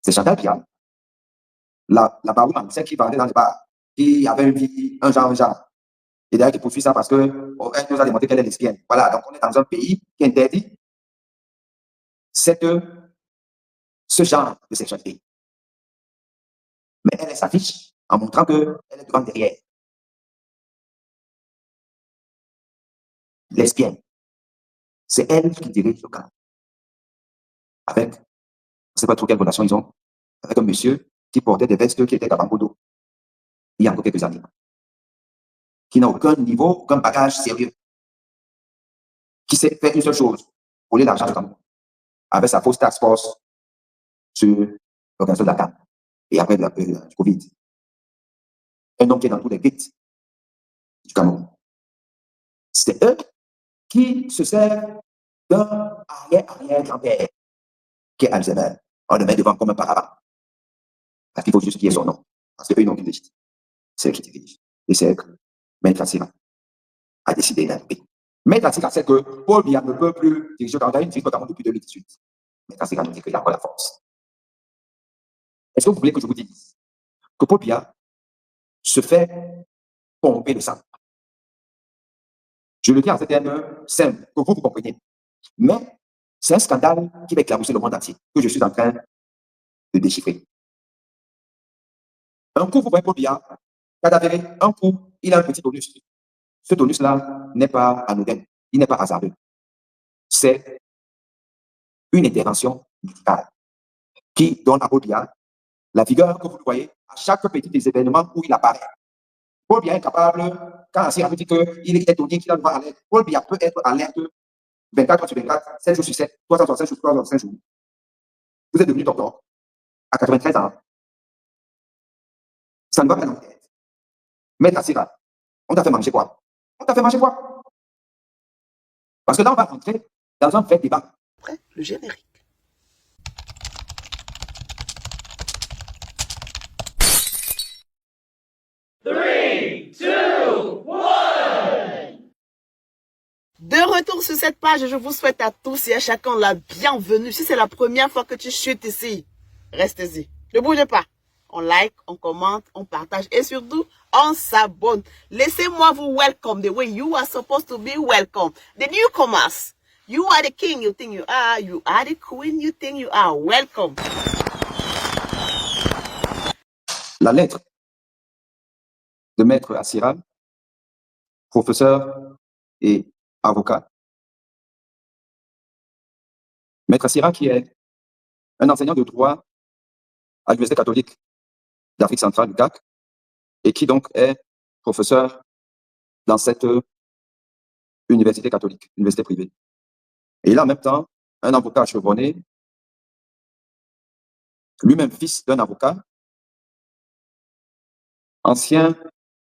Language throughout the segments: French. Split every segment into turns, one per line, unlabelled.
C'est Chantal Biya, la barouman, celle qui vendait dans les bars, qui avait une vie, un genre. Et d'ailleurs, qui poursuit ça parce qu'elle nous a démontré qu'elle est lesbienne. Voilà, donc on est dans un pays qui interdit ce genre de sexualité. Mais elle s'affiche en montrant qu'elle est devant derrière. Lesbienne. C'est elle qui dirige le camp. Avec, je ne sais pas trop quelle relation ils ont, avec un monsieur qui portait des vestes qui étaient Kabambodo, il y a encore quelques années, qui n'a aucun niveau, aucun bagage sérieux, qui sait faire une seule chose, voler l'argent du Cameroun, avec sa fausse task force sur l'organisation de la CAN, et après du Covid. Un homme qui est dans tous les gates du Cameroun. C'est eux qui se servent d'un arrière-grand-père, qui est Alzheimer. On le met devant comme un paravent. Parce qu'il faut juste qu'il y ait son nom. Parce que eux, ils n'ont qu'une légitime. C'est eux qui dirigent. Et c'est eux que Maître Assira a décidé d'arriver. Maître Assira sait que Paul Biya ne peut plus diriger le Cameroun. Il dirige le Cameroun depuis 2018. Maître Assira nous dit qu'il a encore la force. Est-ce que vous voulez que je vous dise que Paul Biya se fait pomper le sang? Je le dis en ces termes simples, que vous compreniez. Mais c'est un scandale qui va éclabousser le monde entier, que je suis en train de déchiffrer. Un coup, vous voyez Paul Biya cadavéré, un coup, il a un petit tonus. Ce tonus-là n'est pas anodin, il n'est pas hasardeux. C'est une intervention médicale qui donne à Paul Biya la vigueur que vous voyez à chaque petit événement où il apparaît. Paul Biya est capable, quand Assira vous dit qu'il est étonné, qu'il a le droit à l'aide, Paul Biya peut être alerte 24 heures sur 24, 7 jours sur 7, 365 jours sur 365 jours. Vous êtes devenu docteur à 93 ans. Ça ne va pas dans la tête. Maître Assira, on t'a fait manger quoi? On t'a fait manger quoi? Parce que là, on va rentrer dans un vrai débat.
Après, le générique. De retour sur cette page, je vous souhaite à tous et à chacun la bienvenue. Si c'est la première fois que tu chutes ici, restez-y. Ne bougez pas. On like, on commente, on partage et surtout, on s'abonne. Laissez-moi vous welcome the way you are supposed to be welcome. The newcomers, you are the king you think you are the queen you think you are. Welcome.
La lettre de Maître Assira, professeur et avocat. Maître Assira qui est un enseignant de droit à l'Université catholique d'Afrique centrale, l'UCAC, et qui donc est professeur dans cette université catholique, université privée. Et il a en même temps un avocat chevronné, lui-même fils d'un avocat, ancien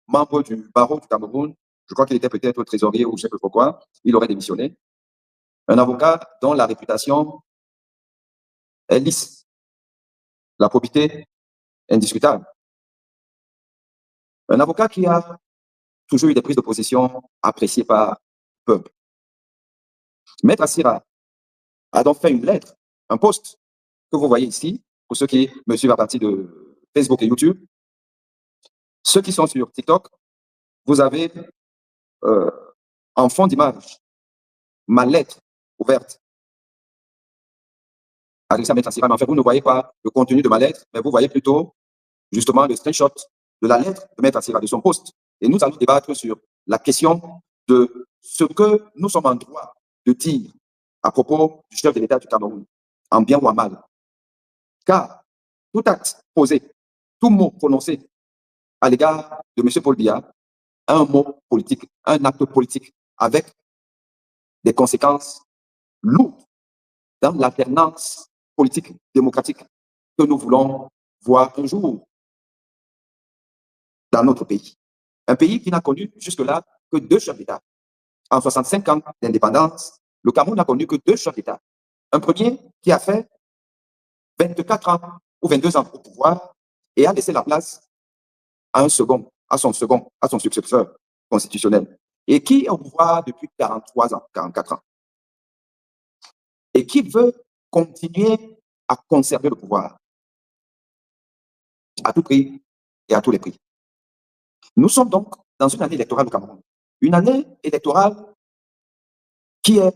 membre du barreau du Cameroun. Je crois qu'il était peut-être trésorier ou je ne sais pas pourquoi, il aurait démissionné. Un avocat dont la réputation est lisse, la probité indiscutable. Un avocat qui a toujours eu des prises de possession appréciées par le peuple. Maître Assira a donc fait une lettre, un post que vous voyez ici, pour ceux qui me suivent à partir de Facebook et YouTube. Ceux qui sont sur TikTok, vous avez en fond d'image ma lettre ouverte adressée à Maître Assira. Mais en fait, vous ne voyez pas le contenu de ma lettre, mais vous voyez plutôt justement le screenshot de la lettre de Maître Assira, de son post. Et nous allons débattre sur la question de ce que nous sommes en droit de dire à propos du chef de l'État du Cameroun, en bien ou en mal. Car tout acte posé, tout mot prononcé à l'égard de M. Paul Biya, un mot politique, un acte politique avec des conséquences lourdes dans l'alternance politique démocratique que nous voulons voir un jour dans notre pays. Un pays qui n'a connu jusque-là que 2 chefs d'État. En 65 ans d'indépendance, le Cameroun n'a connu que 2 chefs d'État. Un premier qui a fait 24 ans ou 22 ans au pouvoir et a laissé la place à un second, à son successeur constitutionnel, et qui est au pouvoir depuis 43 ans, 44 ans, et qui veut continuer à conserver le pouvoir. à tout prix et à tous les prix. Nous sommes donc dans une année électorale au Cameroun. Une année électorale qui est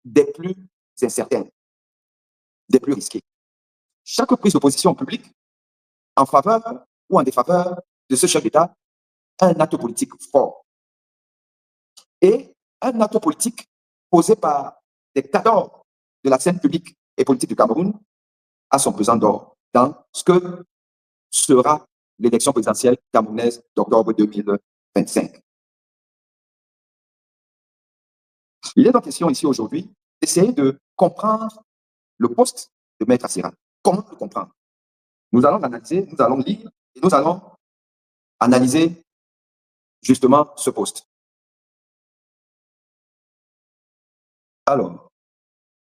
des plus incertaines, des plus risquées. Chaque prise de position publique en faveur ou en défaveur de ce chef d'État a un acte politique fort. Et un acte politique posé par des cadres de la scène publique et politique du Cameroun a son pesant d'or dans ce que sera l'élection présidentielle camerounaise d'octobre 2025. Il est donc question ici aujourd'hui d'essayer de comprendre le poste de Maître Assera. Comment le comprendre? Nous allons l'analyser, nous allons lire et nous allons analyser justement ce poste. Alors,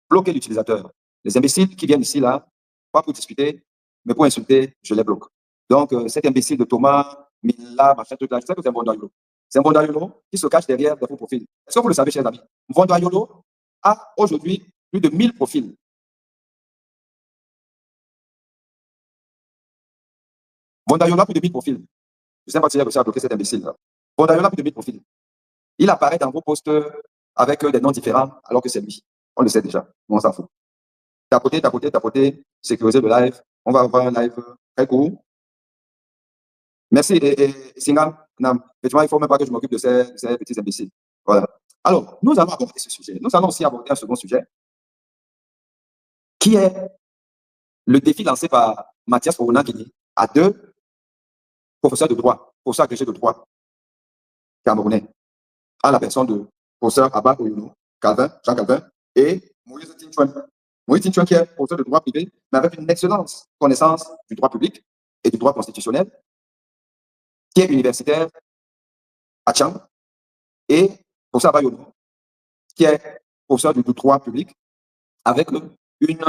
bloquer l'utilisateur. Les imbéciles qui viennent ici, là, pas pour discuter, mais pour insulter, je les bloque. Donc, cet imbécile de Thomas, Mila, machin, truc là, je sais que c'est un Vondoyolo. C'est un Vondoyolo qui se cache derrière des faux profils. Est-ce que vous le savez, chers amis? Vondoyolo a aujourd'hui plus de 1000 profils. Vondoyolo a plus de 1000 profils. Je ne sais pas si j'ai réussi à bloquer cet imbécile. Vondoyolo a plus de 1000 profils. Il apparaît dans vos posts avec des noms différents, alors que c'est lui. On le sait déjà. On s'en fout. Tapoter, sécuriser le live. On va avoir un live très court. Merci, Singam. Effectivement, il ne faut même pas que je m'occupe de ces petits imbéciles. Voilà. Alors, nous allons aborder ce sujet. Nous allons aussi aborder un second sujet, qui est le défi lancé par Mathias Foruna-Guini à deux professeurs de droit, professeurs agrégés de droit camerounais, à la personne de professeur Abba Oyuno, Jean Calvin, et Moïse Tinchouan. Moïse Tinchouan, qui est professeur de droit privé, mais avec une excellente connaissance du droit public et du droit constitutionnel, qui est universitaire à Tchang, et professeur Abba Oyuno, qui est professeur du droit public, avec une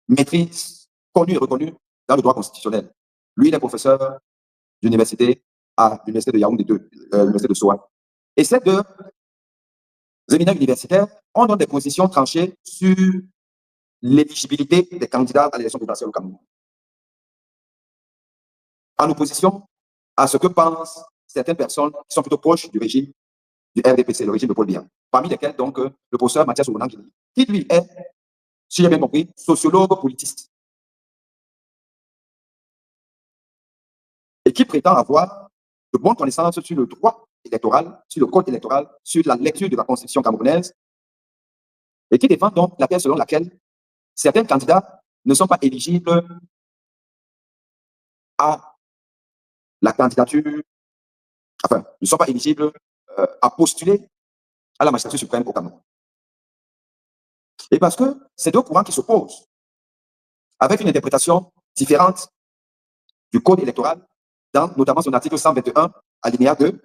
maîtrise connue et reconnue dans le droit constitutionnel. Lui, il est professeur d'université à l'université de Yaoundé 2, l'université de Soa. Et ces deux éminents universitaires ont donc des positions tranchées sur l'éligibilité des candidats à l'élection présidentielle au Cameroun. En opposition à ce que pensent certaines personnes qui sont plutôt proches du régime du RDPC, le régime de Paul Biya, parmi lesquels donc le professeur Mathias Foruna-Guini, qui lui est, si j'ai bien compris, sociologue politiste, et qui prétend avoir de bonnes connaissances sur le droit électoral, sur le code électoral, sur la lecture de la constitution camerounaise, et qui défend donc la thèse selon laquelle certains candidats ne sont pas éligibles à la candidature, enfin, ne sont pas éligibles à postuler à la magistrature suprême au Cameroun. Et parce que c'est deux courants qui s'opposent, avec une interprétation différente du code électoral, dans notamment son article 121, alinéa 2,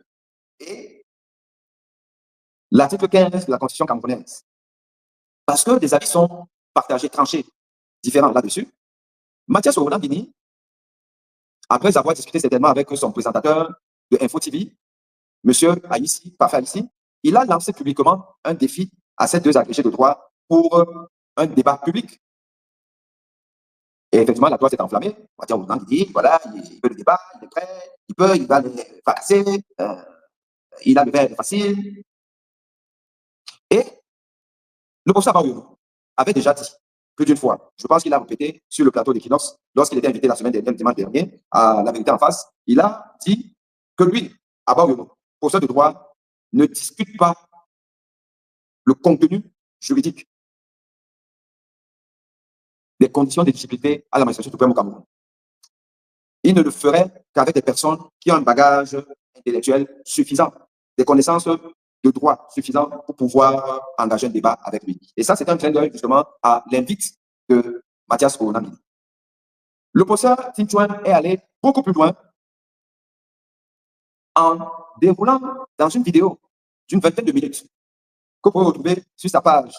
et l'article 15 de la Constitution camerounaise. Parce que des avis sont partagés, tranchés, différents là-dessus, Mathias Foruna-Guini, après avoir discuté certainement avec son présentateur de Info TV, M. Aïssi, Parfait Aïssi, il a lancé publiquement un défi à ces deux agrégés de droit pour un débat public. Et effectivement, la toile s'est enflammée. Mathias Foruna-Guini, voilà, il veut le débat, il est prêt, il va les fracasser, il a le verre facile. Et le professeur Abba Oyuno avait déjà dit plus d'une fois, je pense qu'il a répété sur le plateau d'Equinox, lorsqu'il était invité la semaine dernière, le dimanche dernier, à La Vérité en face, il a dit que lui, Abba Oyuno, professeur de droit, ne discute pas le contenu juridique des conditions d'éligibilité à la magistrature suprême au Cameroun. Il ne le ferait qu'avec des personnes qui ont un bagage intellectuel suffisant, des connaissances de droit suffisant pour pouvoir engager un débat avec lui. Et ça, c'est un clin d'œil justement à l'invite de Mathias Foruna-Guini. Le professeur Tinchouan est allé beaucoup plus loin en déroulant dans une vidéo d'une vingtaine de minutes que vous pouvez retrouver sur sa page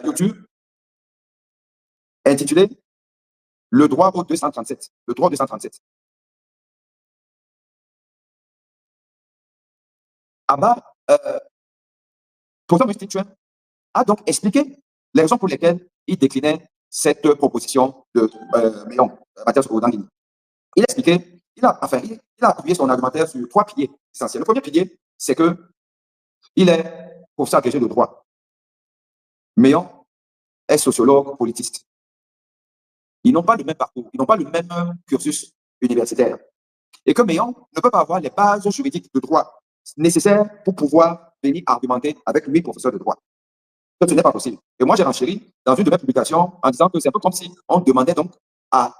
YouTube intitulée Le droit au 237. Le droit au 237. Abba, professeur Tinchouan a donc expliqué les raisons pour lesquelles il déclinait cette proposition de Mathias Foruna-Guini. Il a expliqué il a appuyé son argumentaire sur 3 piliers essentiels. Le premier pilier, c'est qu'il est professeur agrégé de droit. Meillon est sociologue politiste. Ils n'ont pas le même parcours, ils n'ont pas le même cursus universitaire. Et que Meillon ne peut pas avoir les bases juridiques de droit nécessaires pour pouvoir venir argumenter avec lui, professeur de droit. Donc, ce n'est pas possible. Et moi, j'ai renchéri dans une de mes publications en disant que c'est un peu comme si on demandait donc à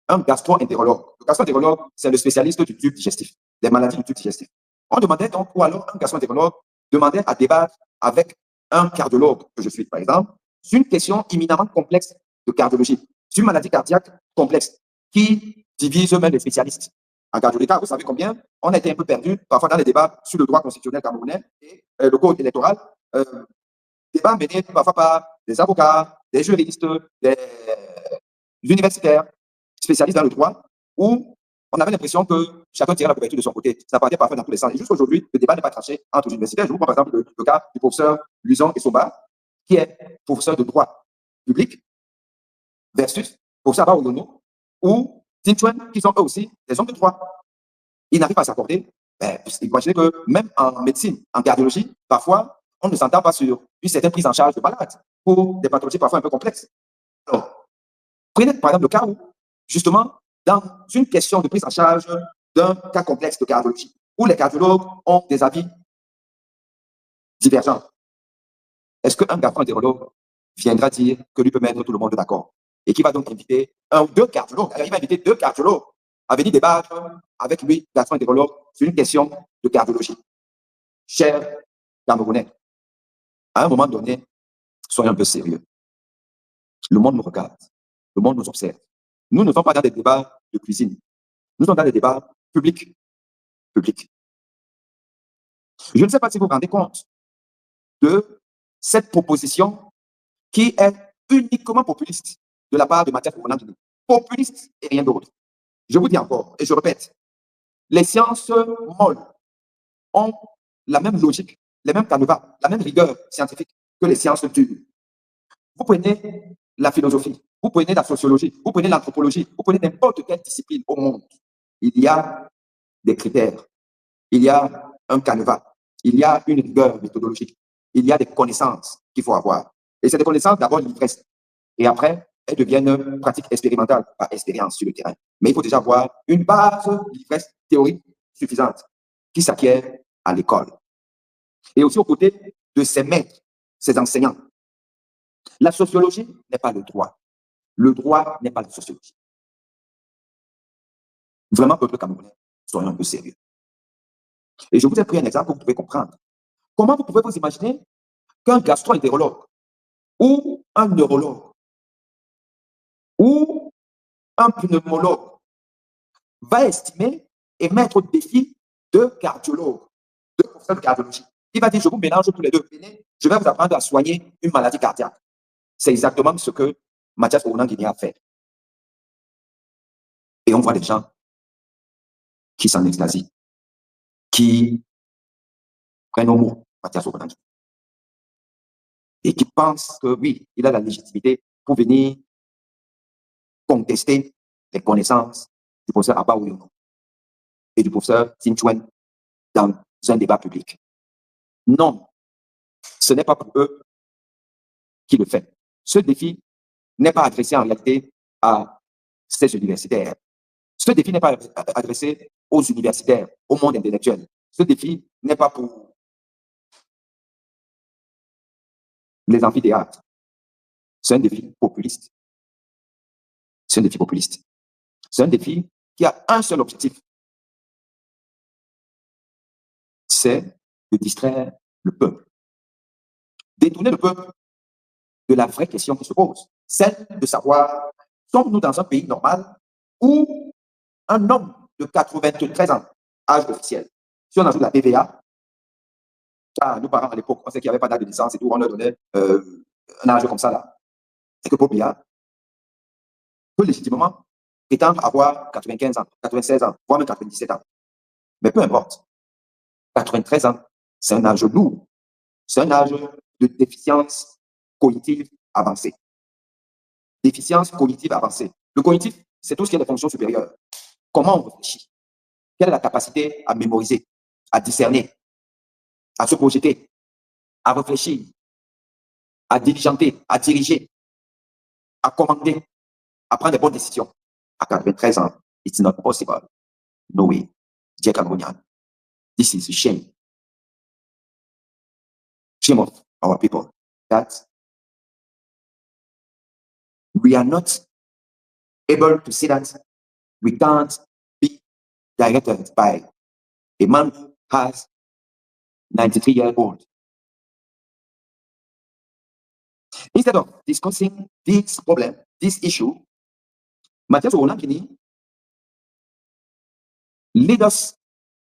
un gastro-entérologue. Le gastro-entérologue, c'est le spécialiste du tube digestif, des maladies du tube digestif. On demandait donc, ou alors un gastro-entérologue demandait à débattre avec un cardiologue, que je suis par exemple, sur une question éminemment complexe de cardiologie, sur une maladie cardiaque complexe qui divise même les spécialistes. En cardiologie, vous savez combien on a été un peu perdu parfois dans les débats sur le droit constitutionnel camerounais et le code électoral. Débats menés parfois par des avocats, des juristes, des universitaires, spécialistes dans le droit, où on avait l'impression que chacun tirait la couverture de son côté. Ça partait parfois dans tous les sens. Et jusqu'aujourd'hui, le débat n'est pas tranché entre les universitaires. Je vous prends par exemple le cas du professeur Luison Essoba, qui est professeur de droit public, versus professeur Abba Oyono, ou Tinchuen, qui sont eux aussi des hommes de droit. Ils n'arrivent pas à s'accorder. Imaginez que même en médecine, en cardiologie, parfois, on ne s'entend pas sur une certaine prise en charge de malades pour des pathologies parfois un peu complexes. Alors, prenez par exemple le cas où, justement, dans une question de prise en charge d'un cas complexe de cardiologie, où les cardiologues ont des avis divergents, est-ce qu'un gastro-entérologue viendra dire que lui peut mettre tout le monde d'accord et qui va donc inviter un ou deux cardiologues, il va inviter 2 cardiologues à venir débattre avec lui, gastro-entérologue, sur une question de cardiologie. Chers Camerounais, à un moment donné, soyons un peu sérieux. Le monde nous regarde, le monde nous observe. Nous ne sommes pas dans des débats de cuisine. Nous sommes dans des débats publics. Je ne sais pas si vous vous rendez compte de cette proposition qui est uniquement populiste de la part de Mathias Okonangini. Populiste et rien d'autre. Je vous dis encore, et je répète, les sciences molles ont la même logique, les mêmes canevas, la même rigueur scientifique que les sciences dures. Vous prenez la philosophie, vous prenez la sociologie, vous prenez l'anthropologie, vous prenez n'importe quelle discipline au monde. Il y a des critères, il y a un canevas, il y a une rigueur méthodologique, il y a des connaissances qu'il faut avoir. Et c'est des connaissances d'abord l'ivresse. Et après, elles deviennent pratiques expérimentales par expérience sur le terrain. Mais il faut déjà avoir une base d'ivresse théorique suffisante qui s'acquiert à l'école. Et aussi aux côtés de ses maîtres, ses enseignants. La sociologie n'est pas le droit. Le droit n'est pas la sociologie. Vraiment, peuple camerounais, soyons un peu sérieux. Et je vous ai pris un exemple que vous pouvez comprendre. Comment vous pouvez vous imaginer qu'un gastro-entérologue ou un neurologue ou un pneumologue va estimer et mettre au défi 2 cardiologues, 2 professeurs de cardiologie? Il va dire, je vous mélange tous les 2. Je vais vous apprendre à soigner une maladie cardiaque. C'est exactement ce que Mathias Okonangini a fait. Et on voit des gens qui s'en extasient, qui prennent au mot Mathias Okonangini et qui pensent que oui, il a la légitimité pour venir contester les connaissances du professeur Abba Oyono et du professeur Tinchuen dans un débat public. Non, ce n'est pas pour eux qui le fait. Ce défi n'est pas adressé en réalité à ces universitaires. Ce défi n'est pas adressé aux universitaires, au monde intellectuel. Ce défi n'est pas pour les amphithéâtres. C'est un défi populiste. C'est un défi populiste. C'est un défi qui a un seul objectif. C'est de distraire le peuple. Détourner le peuple de la vraie question qui se pose. Celle de savoir, sommes-nous dans un pays normal où un homme de 93 ans, âge officiel, si on ajoute la TVA, nos parents à l'époque, on sait qu'il n'y avait pas d'âge de naissance et tout, on leur donnait un âge comme ça là. C'est que Paul Biya peut légitimement prétendre avoir 95 ans, 96 ans, voire même 97 ans. Mais peu importe. 93 ans, c'est un âge lourd. C'est un âge de déficience cognitive avancée. Déficience cognitive avancée. Le cognitif, c'est tout ce qui est des fonctions supérieures. comment on réfléchit, quelle est la capacité à mémoriser, à discerner, à se projeter, à réfléchir, à diligenter, à diriger, à commander, à prendre des bonnes décisions. À 93 ans, it's not possible. No way. Dear Cameroonian, this is a shame. Shame of our people that we are not able to see that we can't be directed by a man who has 93 years old. Instead of discussing this problem, this issue, Mathias Owonankini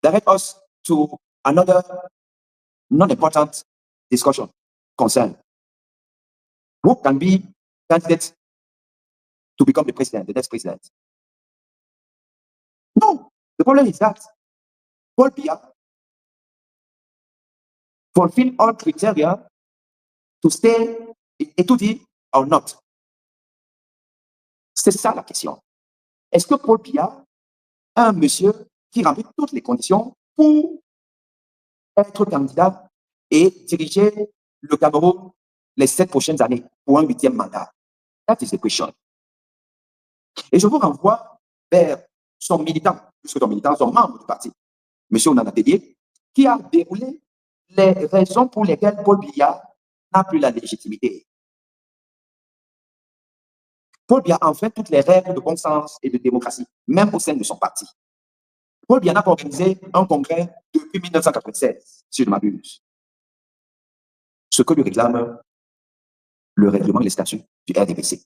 direct us to another non-important discussion concern. Who can be candidate to become the president, the next president? No, the problem is that Paul Biya fulfill all criteria to stay in Etoudi or not. C'est ça la question. Est-ce que Paul Biya est un monsieur qui remplit toutes les conditions pour être candidat et diriger le Cameroun les 7 prochaines années pour un 8e mandat? That is the question. Et je vous renvoie vers son militant, plus que son militant, son membre du parti, M. Onana Bédié, qui a déroulé les raisons pour lesquelles Paul Biya n'a plus la légitimité. Paul Biya enfreint toutes les règles de bon sens et de démocratie, même au sein de son parti. Paul Biya n'a pas organisé un congrès depuis 1996, si je ne m'abuse. Ce que lui réclame le règlement et les statuts du RDPC.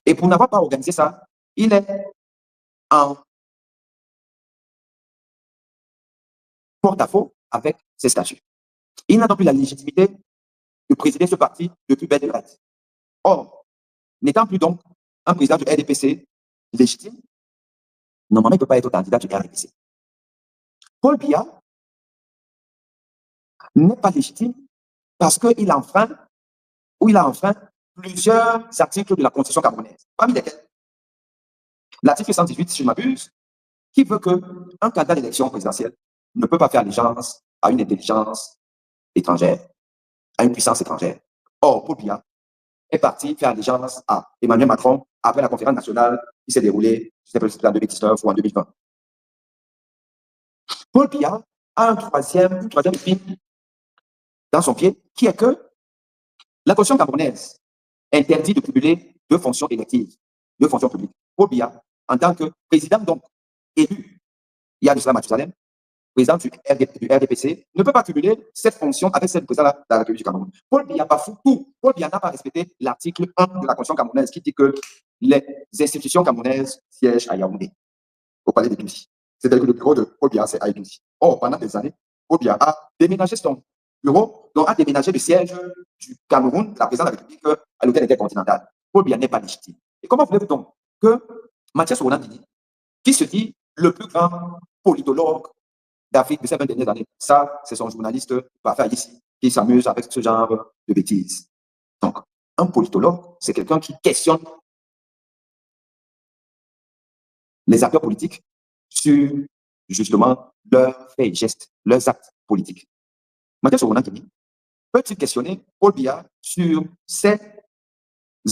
Et pour n'avoir pas organisé ça, il est en porte-à-faux avec ses statuts. Il n'a donc plus la légitimité de présider ce parti depuis belle lurette. Or, n'étant plus donc un président du RDPC légitime, normalement, il ne peut pas être candidat du RDPC. Paul Biya n'est pas légitime parce qu'il a enfreint plusieurs articles de la Constitution camerounaise, parmi lesquels l'article 118, si je ne m'abuse, qui veut qu'un candidat d'élection présidentielle ne peut pas faire allégeance à une intelligence étrangère, à une puissance étrangère. Or, Paul Biya est parti faire allégeance à Emmanuel Macron après la conférence nationale qui s'est déroulée, je ne sais pas si c'était en 2019 ou en 2020. Paul Biya a une troisième épine dans son pied, qui est que la Constitution camerounaise interdit de cumuler 2 fonctions électives, 2 fonctions publiques. Paul Biya, en tant que président donc élu, il y a de cela Mathusalem, président du RDPC, ne peut pas cumuler cette fonction avec celle du président de la République du Cameroun. Paul Biya bafoue tout. Paul Biya n'a pas respecté l'article 1 de la Constitution camerounaise qui dit que les institutions camerounaises siègent à Yaoundé, au palais de Douzi. C'est-à-dire que le bureau de Paul Biya, c'est à Douzi. Or, pendant des années, Paul Biya a déménagé son bureau, donc a déménagé le siège du Cameroun, la présidence de la République, à l'hôtel intercontinental. Paul Biya n'est pas légitime. Et comment voulez-vous donc que Mathias Owonankini, qui se dit le plus grand politologue d'Afrique de ces 20 dernières années, ça, c'est son journaliste parfait ici, qui s'amuse avec ce genre de bêtises. Donc, un politologue, c'est quelqu'un qui questionne les acteurs politiques sur, justement, leurs faits et gestes, leurs actes politiques. Mathias Owonankini peut-il questionner Paul Biya sur ces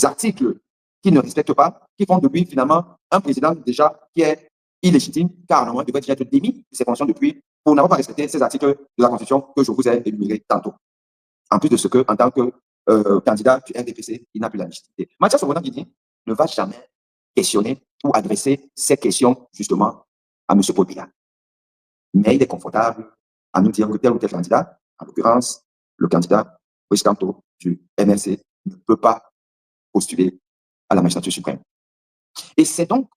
articles qui ne respectent pas, qui font de lui, finalement, un président déjà qui est illégitime, car normalement, il devrait déjà être démis de ses fonctions depuis pour n'avoir pas respecté ces articles de la Constitution que je vous ai énumérés tantôt. En plus de ce que, en tant que candidat du RDPC, il n'a plus la légitimité. Mathias Owonankini ne va jamais questionner ou adresser ces questions, justement, à M. Paul Biya. Mais il est confortable à nous dire que tel ou tel candidat, en l'occurrence, le candidat Brice Camteau du MRC, ne peut pas postuler à la magistrature suprême. Et c'est donc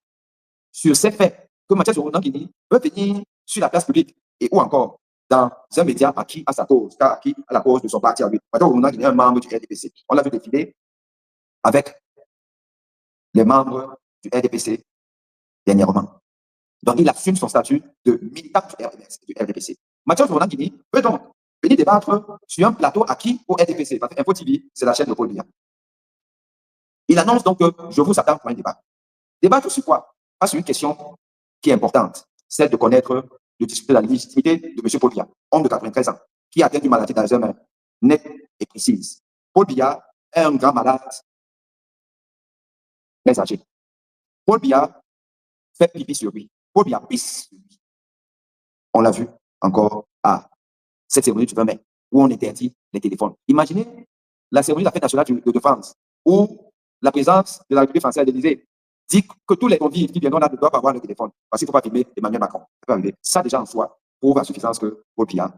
sur ces faits que Mathias Owonankini peut venir sur la place publique et ou encore dans un média acquis à sa cause, car acquis à la cause de son parti à lui. Mathias Owonankini est un membre du RDPC. On l'a vu défiler avec les membres du RDPC dernièrement. Donc, il assume son statut de militant du RDPC. Mathias Owonankini peut donc venir débattre sur un plateau acquis au RDPC, parce que Info TV, c'est la chaîne de Paul Biya. Il annonce donc que je vous attends pour un débat. Débattre sur quoi? Pas sur une question qui est importante, celle de connaître, de discuter de la légitimité de M. Paul Biya, homme de 93 ans, qui a atteint une maladie d'Alzheimer nette et précise. Paul Biya est un grand malade, très âgé. Paul Biya fait pipi sur lui. Paul Biya pisse sur lui. On l'a vu encore à cette cérémonie du 20 mai, où on interdit les téléphones. Imaginez la cérémonie de la fête nationale de France, où la présence de la République française à l'Élysée dit que tous les convives qui viendront là ne doivent pas avoir le téléphone, parce qu'il ne faut pas filmer Emmanuel Macron. Ça peut arriver. Ça, déjà en soi, prouve à suffisance que Paul Biya,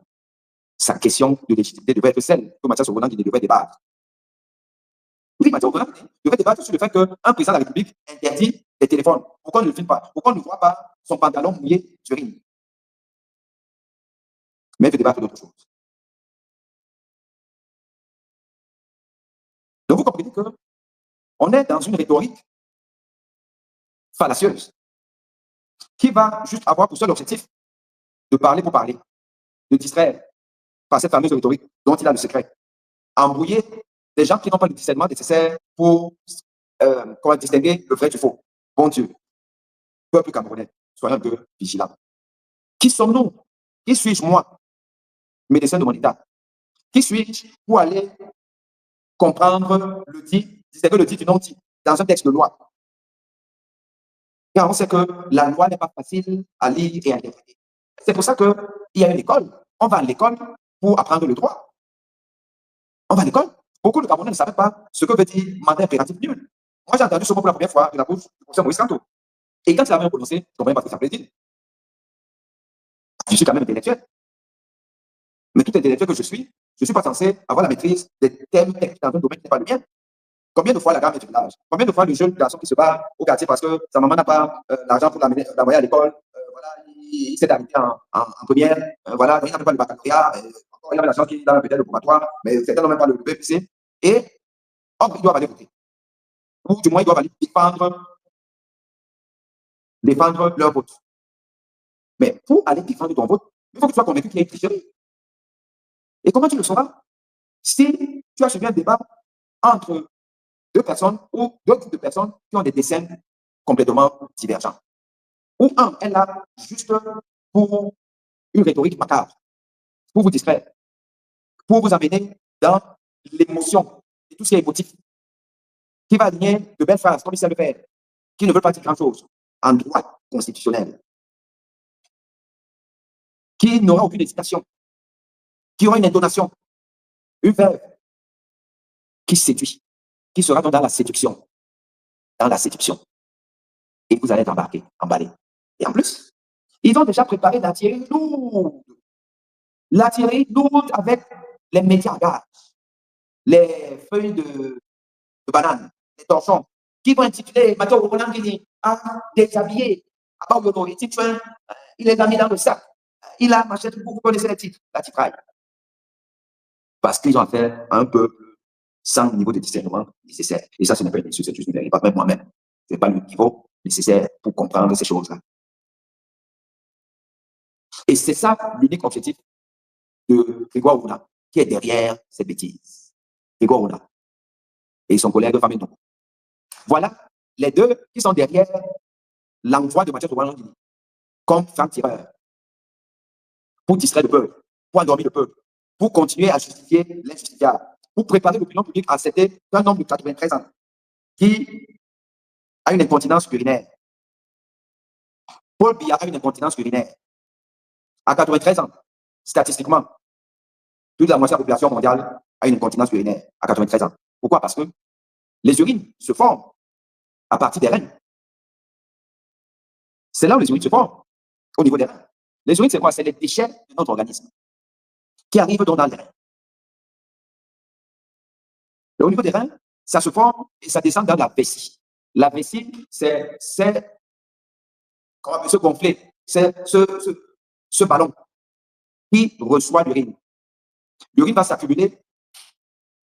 sa question de légitimité devrait être celle que Mathias Obonan devrait débattre. Oui, Mathias Obonan devrait débattre sur le fait qu'un président de la République interdit les téléphones. Pourquoi on ne le filme pas? Pourquoi on ne voit pas son pantalon mouillé d'urine? Mais il veut débattre d'autre chose. Donc vous comprenez qu'on est dans une rhétorique fallacieuse qui va juste avoir pour seul objectif de parler pour parler, de distraire par cette fameuse rhétorique dont il a le secret, embrouiller des gens qui n'ont pas le discernement nécessaire pour distinguer le vrai du faux. Bon Dieu, peuple camerounais, soyons un peu vigilants. Qui sommes-nous? Qui suis-je, moi, médecin de mon état? Qui suis-je pour aller comprendre le dit, distinguer le dit du non dit dans un texte de loi? Car on sait que la loi n'est pas facile à lire et à interpréter. C'est pour ça qu'il y a une école. On va à l'école pour apprendre le droit. On va à l'école. Beaucoup de Camerounais ne savaient pas ce que veut dire mandat impératif nul. Moi, j'ai entendu ce mot pour la première fois de la bouche du professeur Maurice Kanto. Et quand il avait prononcé, je ne comprenais pas ce que ça voulait dire. Je suis quand même intellectuel. Mais tout intellectuel que je suis ne suis pas censé avoir la maîtrise des termes techniques dans un domaine qui n'est pas le mien. Combien de fois la dame est du village? Combien de fois le jeune garçon qui se bat au quartier parce que sa maman n'a pas l'argent pour l'envoyer à l'école? Voilà, il s'est arrêté en première. Voilà, il n'avait pas le baccalauréat. Il avait la chance qu'il a peut-être le probatoire, mais certains n'ont même pas le BPC. Et ils doivent aller voter. Ou du moins, ils doivent aller défendre leur vote. Mais pour aller défendre ton vote, il faut que tu sois convaincu qu'il y a une tricherie. Et comment tu le sauras? Si tu as suivi un débat entre deux personnes ou deux groupes de personnes qui ont des dessins complètement divergents. Ou un est là juste pour une rhétorique macabre, pour vous distraire, pour vous amener dans l'émotion et tout ce qui est émotif, qui va aligner de belles phrases comme il sait le faire, qui ne veut pas dire grand-chose en droit constitutionnel, qui n'aura aucune hésitation, qui aura une intonation, une verve, qui séduit, qui sera donc dans la séduction. Dans la séduction. Et vous allez être emballé. Et en plus, ils ont déjà préparé l'artillerie lourde. L'artillerie lourde avec les médias à gaz, les feuilles de banane, les torchons, qui vont intituler Mathieu Obolangini à déshabiller, à Baoyono, et Titouin, il les a mis dans le sac. Il a machette, vous connaissez les titres, la titraille. Parce qu'ils ont affaire à un peuple sans niveau de discernement nécessaire. Et ça, ce n'est pas une excuse, c'est juste une vérité. Pas même moi-même. Ce n'est pas le niveau nécessaire pour comprendre ces choses-là. Et c'est ça l'unique objectif de Grégoire Ouna, qui est derrière ces bêtises. Grégoire Ouna et son collègue Famino. Voilà les deux qui sont derrière l'envoi de Mathieu Obolangini comme franc-tireur pour distraire le peuple, pour endormir le peuple, pour continuer à justifier l'injustifiable, pour préparer l'opinion publique à accepter qu'un homme de 93 ans qui a une incontinence urinaire. Paul Biya a une incontinence urinaire. À 93 ans, statistiquement, plus de la moitié de la population mondiale a une incontinence urinaire à 93 ans. Pourquoi? Parce que les urines se forment à partir des reins. C'est là où les urines se forment, au niveau des reins. Les urines, c'est quoi? C'est les déchets de notre organisme qui arrivent donc dans les reins. Et au niveau des reins, ça se forme et ça descend dans la vessie. La vessie, c'est comment on peut se gonfler, c'est ce ballon qui reçoit l'urine. L'urine va s'accumuler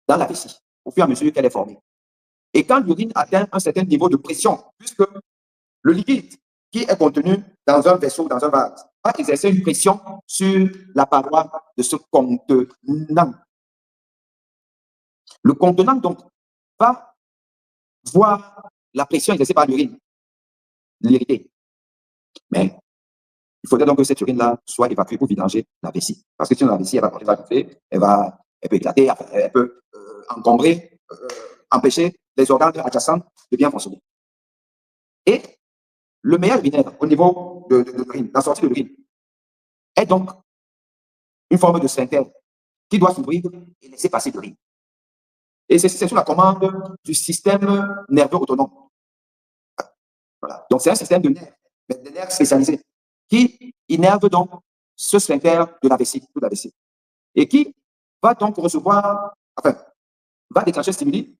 dans la vessie au fur et à mesure qu'elle est formée. Et quand l'urine atteint un certain niveau de pression, puisque le liquide qui est contenu dans un vaisseau, dans un vase, va exercer une pression sur la paroi de ce contenant. Le contenant, donc, va voir la pression exercée par l'urine, l'irriter. Mais il faudrait donc que cette urine-là soit évacuée pour vidanger la vessie. Parce que sinon, la vessie, elle va gonfler, elle peut éclater, elle peut encombrer, empêcher les organes adjacents de bien fonctionner. Et le meilleur urinaire au niveau de l'urine, la sortie de l'urine, est donc une forme de sphincter qui doit s'ouvrir et laisser passer l'urine. Et c'est sous la commande du système nerveux autonome. Voilà. Donc, c'est un système de nerfs, des nerfs spécialisés, qui innerve donc ce sphincter de la vessie, et qui va donc recevoir, va déclencher stimuli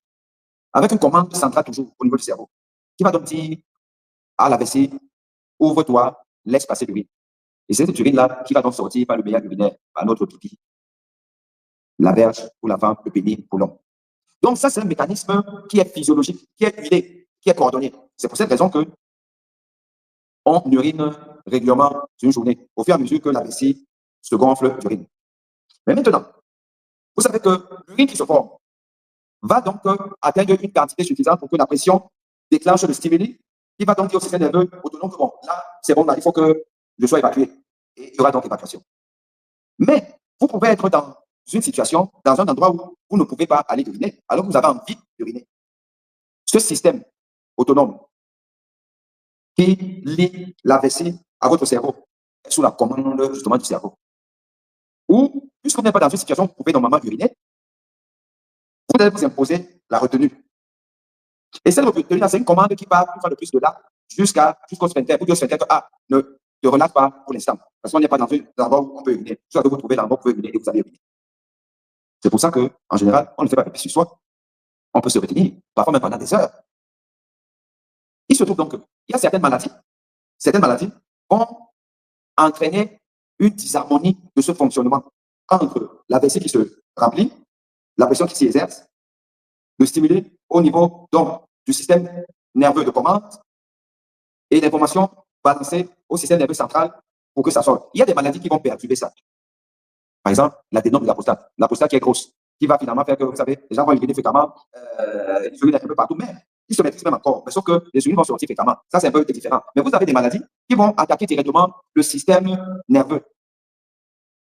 avec une commande centrale toujours au niveau du cerveau, qui va donc dire à la vessie, ouvre-toi, laisse passer l'urine. Et c'est cette urine-là qui va donc sortir par le meilleur urinaire, par notre pipi, la verge pour la femme, le pénis pour l'homme. Donc ça, c'est un mécanisme qui est physiologique, qui est huilé, qui est coordonné. C'est pour cette raison que on urine régulièrement sur une journée, au fur et à mesure que la vessie se gonfle d'urine. Mais maintenant, vous savez que l'urine qui se forme va donc atteindre une quantité suffisante pour que la pression déclenche le stimuli qui va donc dire au système nerveux autonome que bon, là, c'est bon, là, il faut que je sois évacué. Et il y aura donc évacuation. Mais vous pouvez être dans une situation, dans un endroit où vous ne pouvez pas aller uriner, alors que vous avez envie d'uriner. Ce système autonome qui lie la vessie à votre cerveau est sous la commande justement du cerveau. Ou, puisque vous n'êtes pas dans une situation où vous pouvez normalement uriner, vous allez vous imposer la retenue. Et cette retenue, c'est une commande qui part une fois de plus de là jusqu'au sphincter, pour dire au sphincter que ne te relâche pas pour l'instant, parce qu'on n'est pas dans un endroit où on peut uriner. Soit que vous trouvez l'endroit où vous pouvez uriner et vous allez uriner. C'est pour ça qu'en général, on ne fait pas pipi sur soi. On peut se retenir, parfois même pendant des heures. Il se trouve donc qu'il y a certaines maladies vont entraîner une disharmonie de ce fonctionnement entre la vessie qui se remplit, la pression qui s'y exerce, le stimulé au niveau donc, du système nerveux de commande et l'information balancée au système nerveux central pour que ça sorte. Il y a des maladies qui vont perturber ça. Par exemple, l'adénome de la prostate qui est grosse, qui va finalement faire que, vous savez, les gens vont uriner fréquemment, ils urinent un peu partout, mais ils se maîtrisent même encore. Mais sauf que les urines vont sortir fréquemment. Ça, c'est un peu différent. Mais vous avez des maladies qui vont attaquer directement le système nerveux,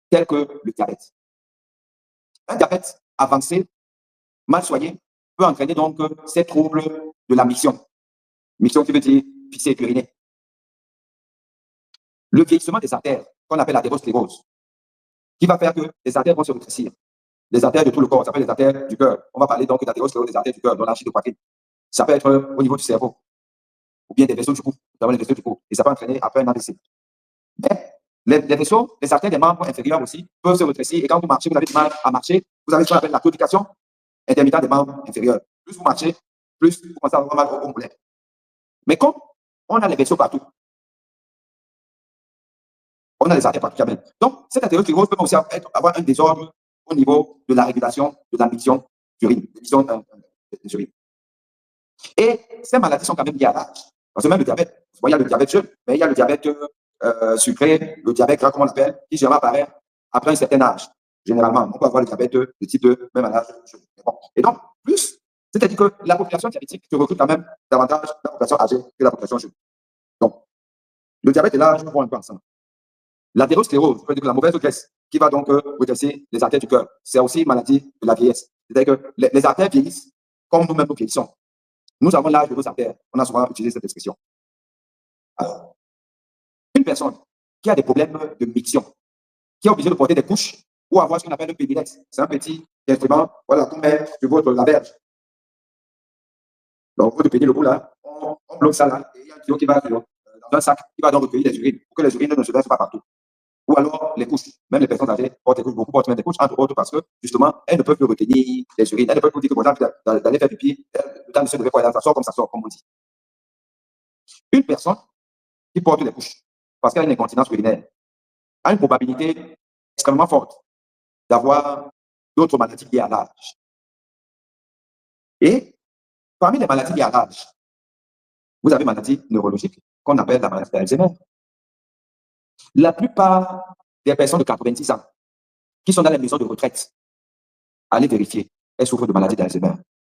tel que le diabète. Un diabète avancé, mal soigné, peut entraîner donc ces troubles de la miction. Miction qui veut dire pisser et uriner. Le vieillissement des artères, qu'on appelle l'athérosclérose, qui va faire que les artères vont se rétrécir. Les artères de tout le corps, ça s'appelle les artères du cœur. On va parler donc d'athérosclérose des artères du cœur, dans l'archie de poitrine. Ça peut être au niveau du cerveau, ou bien des vaisseaux du cou, les vaisseaux du cou, et ça peut entraîner après un AVC. Mais les vaisseaux, les artères des membres inférieurs aussi, peuvent se rétrécir, et quand vous marchez, vous avez du mal à marcher, vous avez ce qu'on appelle la claudication intermittente des membres inférieurs. Plus vous marchez, plus vous commencez à avoir mal au mollet. Mais comme on a les vaisseaux partout, on a les artères partout. Donc, cette athérosclérose peut aussi avoir un désordre au niveau de la régulation de la miction d'urine, Et ces maladies sont quand même liées à l'âge. Parce que même le diabète, il y a le diabète jeune, mais il y a le diabète sucré, le diabète gras, comme on l'appelle, qui généralement apparaît après un certain âge. Généralement, on peut avoir le diabète de type 2, même à l'âge jeune. Bon. Et donc, plus, c'est-à-dire que la population diabétique se recrute quand même davantage la population âgée que la population jeune. Donc, le diabète et l'âge vont un peu ensemble. L'athérosclérose, c'est-à-dire que la mauvaise graisse, qui va donc redresser les artères du cœur, c'est aussi une maladie de la vieillesse. C'est-à-dire que les artères vieillissent comme nous-mêmes nous vieillissons. Nous avons l'âge de nos artères. On a souvent utilisé cette expression. Alors, une personne qui a des problèmes de miction, qui est obligée de porter des couches ou avoir ce qu'on appelle le pédilex, c'est un petit instrument voilà, qu'on met sur votre la verge. Donc, vous pédez le bout là, on bloque ça là, et il y a un tuyau qui va dans un sac qui va donc recueillir les urines pour que les urines ne se versent pas partout. Ou alors les couches. Même les personnes âgées portent des couches, beaucoup portent même des couches, entre autres parce que justement, elles ne peuvent plus retenir les urines. Elles ne peuvent plus dire que, par exemple, d'aller faire pipi, le temps de se lever, ça sort, comme on dit. Une personne qui porte des couches parce qu'elle a une incontinence urinaire a une probabilité extrêmement forte d'avoir d'autres maladies liées à l'âge. Et parmi les maladies liées à l'âge, vous avez une maladie neurologique qu'on appelle la maladie d'Alzheimer. La plupart des personnes de 90 ans qui sont dans les maisons de retraite, allez vérifier, elles souffrent de maladie d'Alzheimer.